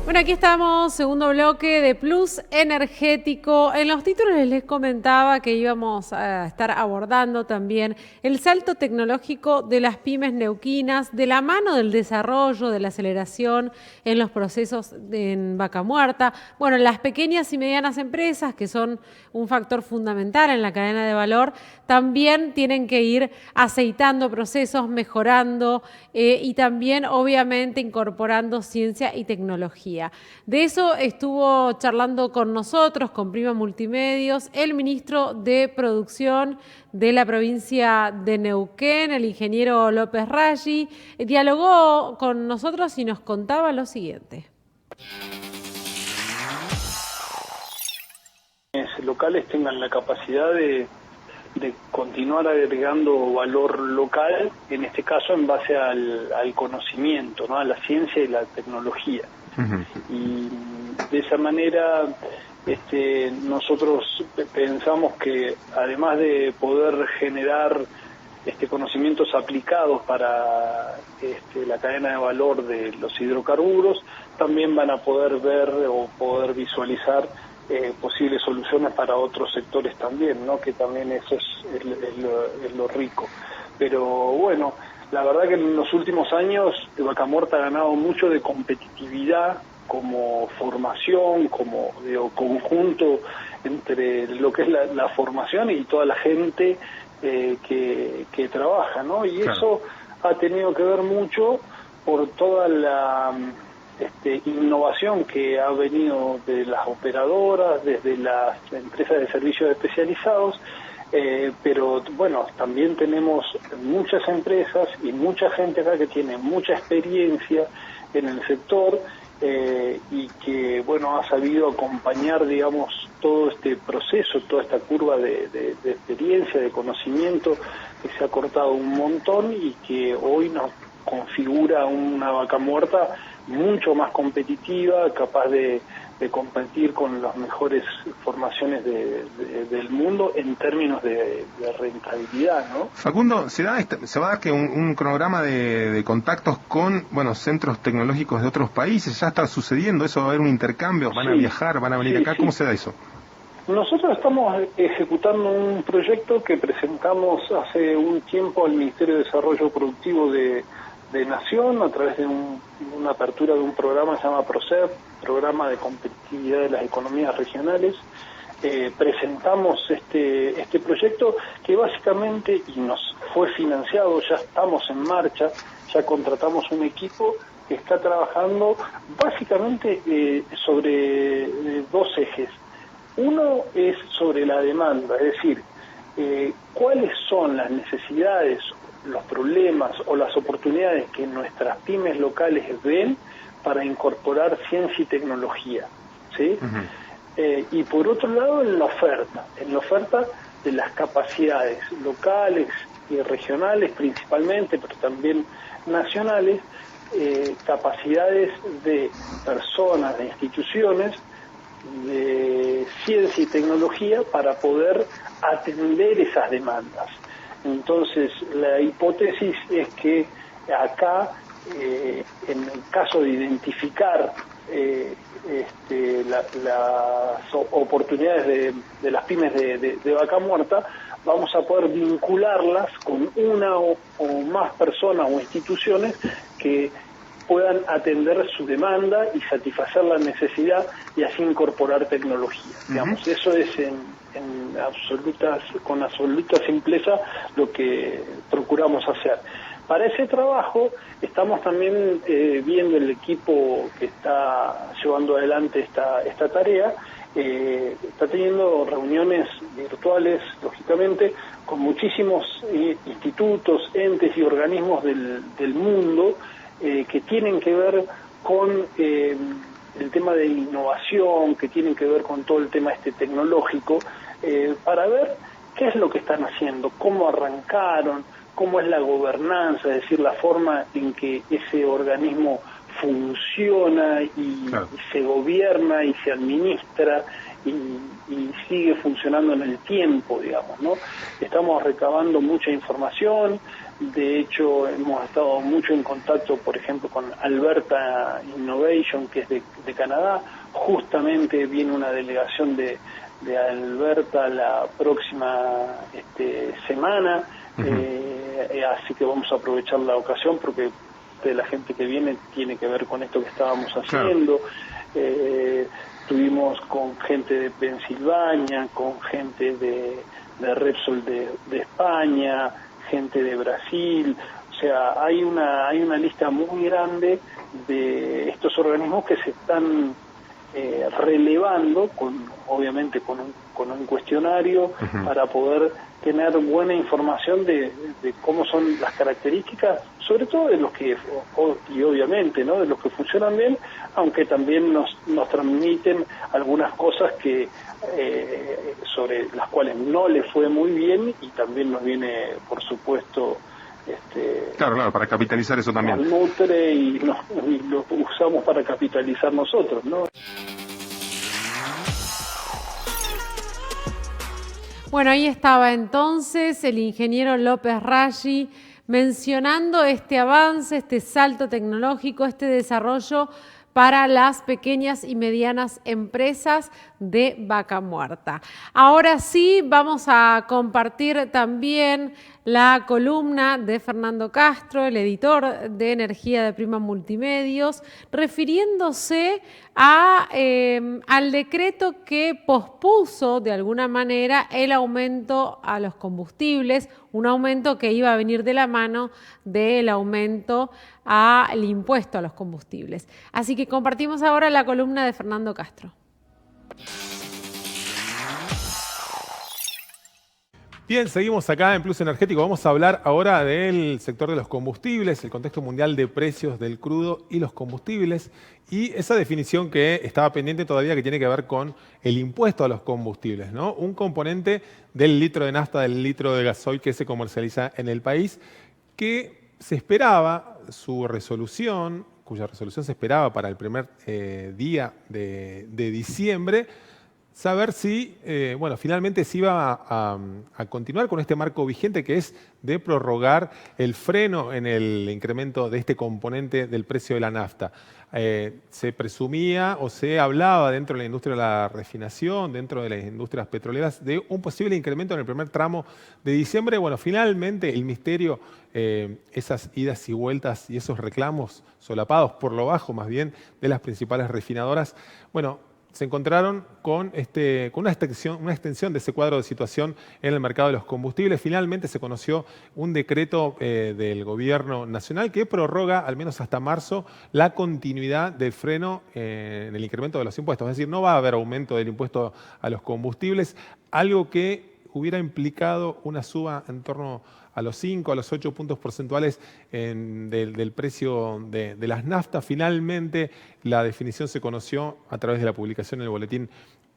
Bueno, aquí estamos, segundo bloque de Plus Energético. En los títulos les comentaba que íbamos a estar abordando también el salto tecnológico de las pymes neuquinas, de la mano del desarrollo, de la aceleración en los procesos en Vaca Muerta. Bueno, las pequeñas y medianas empresas, que son un factor fundamental en la cadena de valor, también tienen que ir aceitando procesos, mejorando y también, obviamente, incorporando ciencia y tecnología. De eso estuvo charlando con nosotros, con Prima Multimedios, el ministro de Producción de la provincia de Neuquén, el ingeniero López Raggi. Dialogó con nosotros y nos contaba lo siguiente. Locales tengan la capacidad de continuar agregando valor local, en este caso en base al conocimiento, ¿no? A la ciencia y la tecnología. Y de esa manera nosotros pensamos que además de poder generar conocimientos aplicados para la cadena de valor de los hidrocarburos, también van a poder ver o poder visualizar posibles soluciones para otros sectores también, ¿no? Que también eso es lo rico. Pero bueno, la verdad que en los últimos años Vaca Muerta ha ganado mucho de competitividad como formación, como conjunto entre lo que es la formación y toda la gente que trabaja, ¿no? Y claro, eso ha tenido que ver mucho por toda la innovación que ha venido de las operadoras, desde las empresas de servicios especializados, pero bueno, también tenemos muchas empresas y mucha gente acá que tiene mucha experiencia en el sector y que bueno, ha sabido acompañar, digamos, todo este proceso, toda esta curva de experiencia, de conocimiento que se ha cortado un montón y que hoy nos configura una Vaca Muerta mucho más competitiva, capaz de competir con las mejores formaciones del mundo en términos de rentabilidad, ¿no? Facundo, se va a dar que un cronograma de contactos con, bueno, centros tecnológicos de otros países. ¿Ya está sucediendo eso? ¿Va a haber un intercambio? ¿Van a viajar? ¿Van a venir acá? ¿Cómo se da eso? Nosotros estamos ejecutando un proyecto que presentamos hace un tiempo al Ministerio de Desarrollo Productivo de Nación a través de una apertura de un programa que se llama PROCEP, Programa de Competitividad de las Economías Regionales. Presentamos este proyecto que básicamente, y nos fue financiado, ya estamos en marcha, ya contratamos un equipo que está trabajando básicamente sobre dos ejes. Uno es sobre la demanda, es decir, cuáles son las necesidades, los problemas o las oportunidades que nuestras pymes locales ven para incorporar ciencia y tecnología, ¿sí? Y por otro lado, en la oferta de las capacidades locales y regionales principalmente, pero también nacionales, capacidades de personas, de instituciones, de ciencia y tecnología para poder atender esas demandas. Entonces, la hipótesis es que acá, en el caso de identificar las oportunidades de las pymes de Vaca Muerta, vamos a poder vincularlas con una o más personas o instituciones que puedan atender su demanda y satisfacer la necesidad y así incorporar tecnología. Digamos, eso es con absoluta simpleza lo que procuramos hacer. Para ese trabajo estamos también viendo el equipo que está llevando adelante esta tarea, está teniendo reuniones virtuales, lógicamente, con muchísimos institutos, entes y organismos del mundo que tienen que ver con el tema de innovación, que tienen que ver con todo el tema tecnológico, para ver qué es lo que están haciendo, cómo arrancaron, cómo es la gobernanza, es decir, la forma en que ese organismo funciona y se gobierna y se administra y sigue funcionando en el tiempo, digamos, ¿no? Estamos recabando mucha información. De hecho, hemos estado mucho en contacto, por ejemplo, con Alberta Innovation, que es de Canadá. Justamente viene una delegación de Alberta la próxima semana, así que vamos a aprovechar la ocasión porque de la gente que viene tiene que ver con esto que estábamos haciendo. Estuvimos con gente de Pensilvania, con gente de Repsol de España, gente de Brasil. O sea, hay una lista muy grande de estos organismos que se están relevando, obviamente con un cuestionario, para poder tener buena información de cómo son las características, sobre todo de los que, y obviamente, ¿no?, de los que funcionan bien, aunque también nos transmiten algunas cosas que sobre las cuales no les fue muy bien, y también nos viene, por supuesto, claro, para capitalizar eso también. Nos nutre y lo usamos para capitalizar nosotros, ¿no? Bueno, ahí estaba entonces el ingeniero López Raggi mencionando este avance, este salto tecnológico, este desarrollo para las pequeñas y medianas empresas de Vaca Muerta. Ahora sí, vamos a compartir también la columna de Fernando Castro, el editor de Energía de Prima Multimedios, refiriéndose al decreto que pospuso de alguna manera el aumento a los combustibles, un aumento que iba a venir de la mano del aumento al impuesto a los combustibles. Así que compartimos ahora la columna de Fernando Castro. Bien, seguimos acá en Plus Energético. Vamos a hablar ahora del sector de los combustibles, el contexto mundial de precios del crudo y los combustibles, y esa definición que estaba pendiente todavía, que tiene que ver con el impuesto a los combustibles, ¿no? Un componente del litro de nafta, del litro de gasoil que se comercializa en el país, que se esperaba su resolución, cuya resolución se esperaba para el primer día de diciembre, saber si, finalmente se iba a continuar con este marco vigente, que es de prorrogar el freno en el incremento de este componente del precio de la nafta. Se presumía o se hablaba dentro de la industria de la refinación, dentro de las industrias petroleras, de un posible incremento en el primer tramo de diciembre. Bueno, finalmente el misterio, esas idas y vueltas y esos reclamos solapados por lo bajo, más bien, de las principales refinadoras, se encontraron con una extensión de ese cuadro de situación en el mercado de los combustibles. Finalmente se conoció un decreto del Gobierno Nacional que prorroga, al menos hasta marzo, la continuidad del freno en el incremento de los impuestos. Es decir, no va a haber aumento del impuesto a los combustibles, algo que hubiera implicado una suba en torno a los 5, a los 8 puntos porcentuales del precio de las naftas. Finalmente, la definición se conoció a través de la publicación en el boletín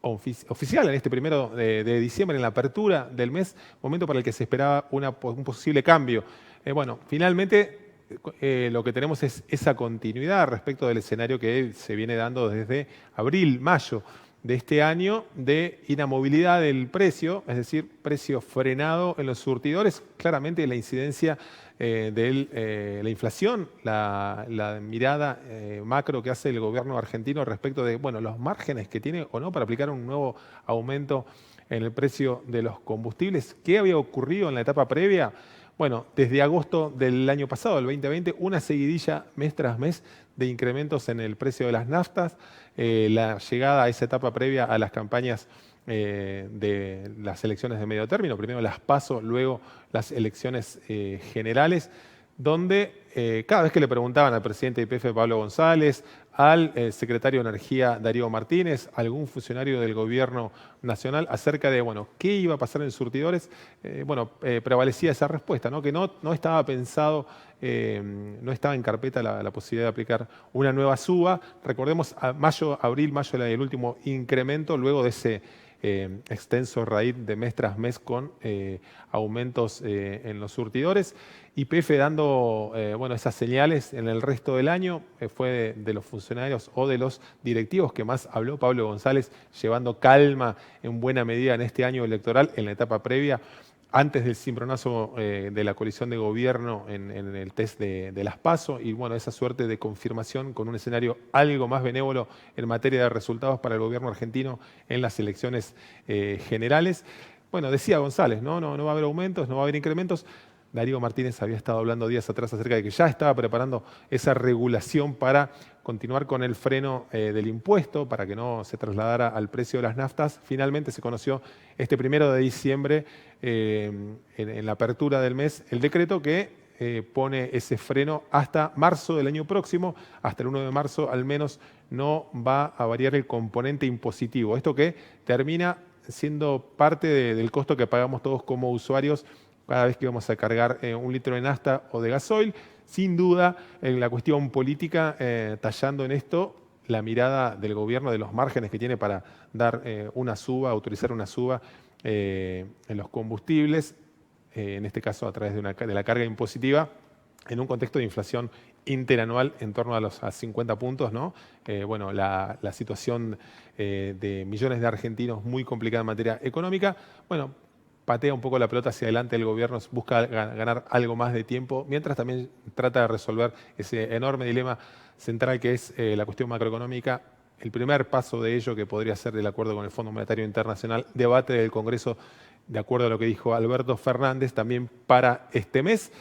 oficial en este 1 de diciembre, en la apertura del mes, momento para el que se esperaba un posible cambio. Finalmente lo que tenemos es esa continuidad respecto del escenario que se viene dando desde abril, mayo de este año, de inamovilidad del precio, es decir, precio frenado en los surtidores. Claramente la incidencia de la inflación, la mirada macro que hace el gobierno argentino respecto de los márgenes que tiene o no para aplicar un nuevo aumento en el precio de los combustibles. ¿Qué había ocurrido en la etapa previa? Desde agosto del año pasado, el 2020, una seguidilla mes tras mes de incrementos en el precio de las naftas, la llegada a esa etapa previa a las campañas de las elecciones de medio término, primero las PASO, luego las elecciones generales, donde cada vez que le preguntaban al presidente de YPF, Pablo González, al secretario de Energía, Darío Martínez, algún funcionario del Gobierno Nacional, acerca de qué iba a pasar en surtidores, prevalecía esa respuesta, ¿no? Que no estaba pensado, no estaba en carpeta la posibilidad de aplicar una nueva suba. Recordemos, abril, mayo era el último incremento, luego de ese extenso raíz de mes tras mes con aumentos en los surtidores. YPF dando esas señales en el resto del año, fue de los funcionarios o de los directivos que más habló Pablo González, llevando calma en buena medida en este año electoral, en la etapa previa, antes del cimbronazo de la coalición de gobierno en el test de las PASO, y esa suerte de confirmación con un escenario algo más benévolo en materia de resultados para el gobierno argentino en las elecciones generales. Decía González, no va a haber aumentos, no va a haber incrementos. Darío Martínez había estado hablando días atrás acerca de que ya estaba preparando esa regulación para continuar con el freno del impuesto, para que no se trasladara al precio de las naftas. Finalmente se conoció este 1 de diciembre, en la apertura del mes, el decreto que pone ese freno hasta marzo del año próximo. Hasta el 1 de marzo al menos no va a variar el componente impositivo. Esto que termina siendo parte del costo que pagamos todos como usuarios cada vez que vamos a cargar 1 litro de nafta o de gasoil. Sin duda, en la cuestión política, tallando en esto la mirada del gobierno de los márgenes que tiene para dar una suba, autorizar una suba en los combustibles, en este caso a través de la carga impositiva, en un contexto de inflación interanual en torno a los 50 puntos, ¿no? La situación de millones de argentinos muy complicada en materia económica. Patea un poco la pelota hacia adelante el gobierno, busca ganar algo más de tiempo, mientras también trata de resolver ese enorme dilema central que es la cuestión macroeconómica. El primer paso de ello, que podría ser del acuerdo con el Fondo Monetario Internacional, debate del Congreso, de acuerdo a lo que dijo Alberto Fernández, también para este mes.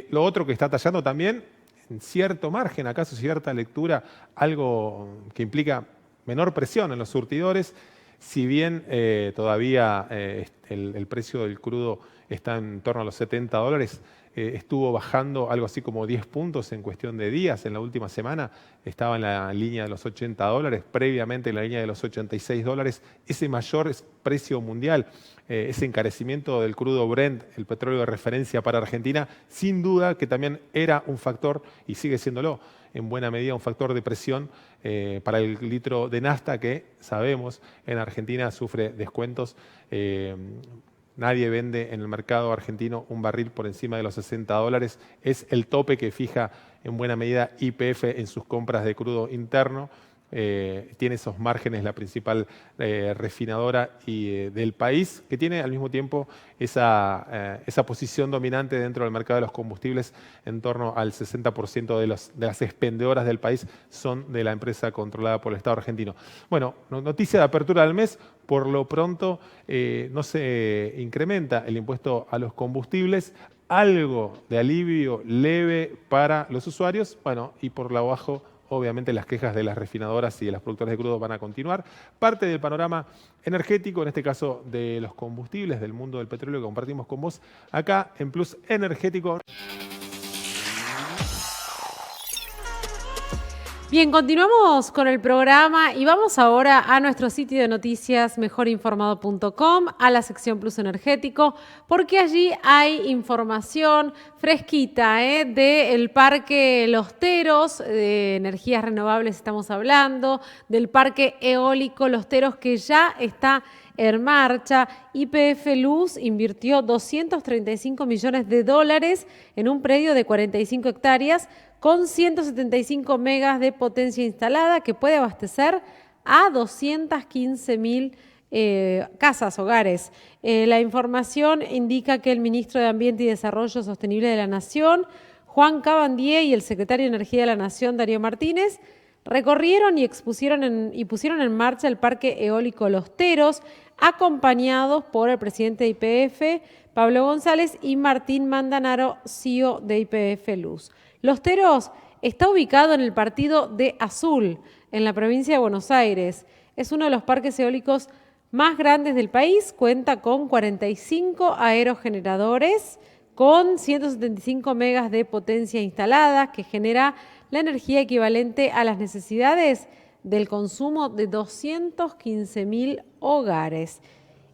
Lo otro que está tallando también, en cierto margen, acaso cierta lectura, algo que implica menor presión en los surtidores. Si bien todavía el precio del crudo está en torno a los $70, estuvo bajando algo así como 10 puntos en cuestión de días. En la última semana estaba en la línea de los $80, previamente en la línea de los $86. Ese mayor precio mundial, ese encarecimiento del crudo Brent, el petróleo de referencia para Argentina, sin duda que también era un factor, y sigue siéndolo, en buena medida un factor de presión para el litro de nafta, que sabemos en Argentina sufre descuentos. Nadie vende en el mercado argentino un barril por encima de los $60. Es el tope que fija en buena medida YPF en sus compras de crudo interno. Tiene esos márgenes la principal refinadora del país, que tiene al mismo tiempo esa posición dominante dentro del mercado de los combustibles. En torno al 60% de las expendedoras del país son de la empresa controlada por el Estado argentino. Noticia de apertura del mes: por lo pronto no se incrementa el impuesto a los combustibles, algo de alivio leve para los usuarios, y por lo bajo, obviamente las quejas de las refinadoras y de las productoras de crudo van a continuar. Parte del panorama energético, en este caso de los combustibles, del mundo del petróleo, que compartimos con vos acá en Plus Energético. Bien, continuamos con el programa y vamos ahora a nuestro sitio de noticias mejorinformado.com, a la sección Plus Energético, porque allí hay información fresquita del Parque Los Teros, de energías renovables estamos hablando, del Parque Eólico Los Teros, que ya está en marcha. YPF Luz invirtió $235 millones en un predio de 45 hectáreas con 175 megas de potencia instalada, que puede abastecer a 215.000 casas, hogares. La información indica que el ministro de Ambiente y Desarrollo Sostenible de la Nación, Juan Cabandier, y el secretario de Energía de la Nación, Darío Martínez, recorrieron y pusieron en marcha el Parque Eólico Los Teros, acompañados por el presidente de YPF, Pablo González, y Martín Mandanaro, CEO de YPF Luz. Los Teros está ubicado en el partido de Azul, en la provincia de Buenos Aires. Es uno de los parques eólicos más grandes del país, cuenta con 45 aerogeneradores con 175 megas de potencia instalada, que genera la energía equivalente a las necesidades del consumo de 215.000 hogares.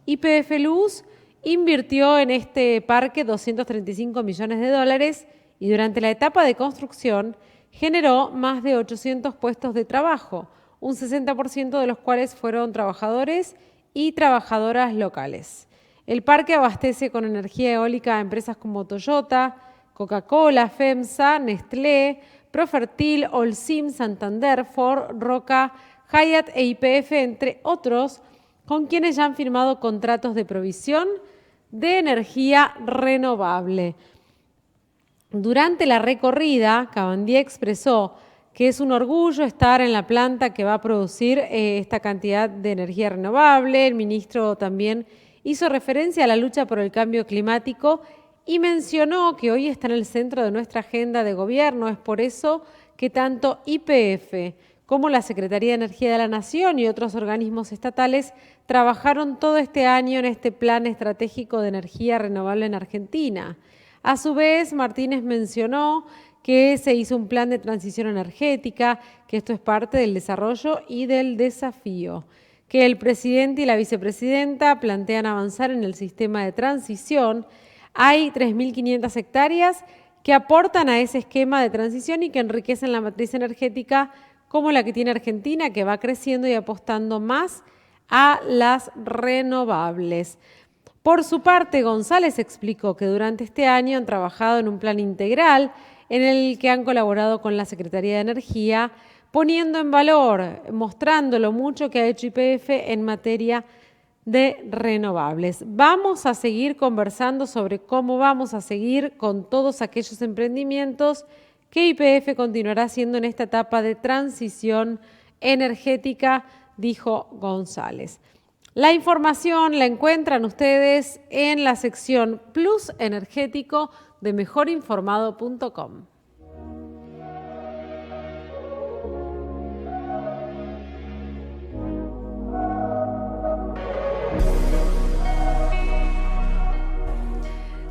YPF Luz invirtió en este parque $235 millones y durante la etapa de construcción generó más de 800 puestos de trabajo, un 60% de los cuales fueron trabajadores y trabajadoras locales. El parque abastece con energía eólica a empresas como Toyota, Coca-Cola, FEMSA, Nestlé, Profertil, Holcim, Santander, Ford, Roca, Hyatt e YPF, entre otros, con quienes ya han firmado contratos de provisión de energía renovable. Durante la recorrida, Cabandier expresó que es un orgullo estar en la planta que va a producir esta cantidad de energía renovable. El ministro también hizo referencia a la lucha por el cambio climático y mencionó que hoy está en el centro de nuestra agenda de gobierno. Es por eso que tanto YPF como la Secretaría de Energía de la Nación y otros organismos estatales trabajaron todo este año en este plan estratégico de energía renovable en Argentina. A su vez, Martínez mencionó que se hizo un plan de transición energética, que esto es parte del desarrollo y del desafío, que el presidente y la vicepresidenta plantean avanzar en el sistema de transición. Hay 3.500 hectáreas que aportan a ese esquema de transición y que enriquecen la matriz energética como la que tiene Argentina, que va creciendo y apostando más a las renovables. Por su parte, González explicó que durante este año han trabajado en un plan integral en el que han colaborado con la Secretaría de Energía, poniendo en valor, mostrando lo mucho que ha hecho YPF en materia de renovables. Vamos a seguir conversando sobre cómo vamos a seguir con todos aquellos emprendimientos que YPF continuará haciendo en esta etapa de transición energética, dijo González. La información la encuentran ustedes en la sección Plus Energético de mejorinformado.com.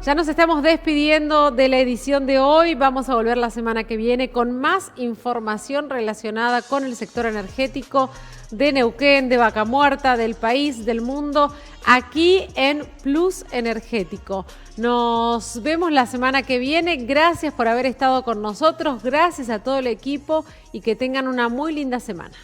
Ya nos estamos despidiendo de la edición de hoy. Vamos a volver la semana que viene con más información relacionada con el sector energético de Neuquén, de Vaca Muerta, del país, del mundo, aquí en Plus Energético. Nos vemos la semana que viene. Gracias por haber estado con nosotros. Gracias a todo el equipo y que tengan una muy linda semana.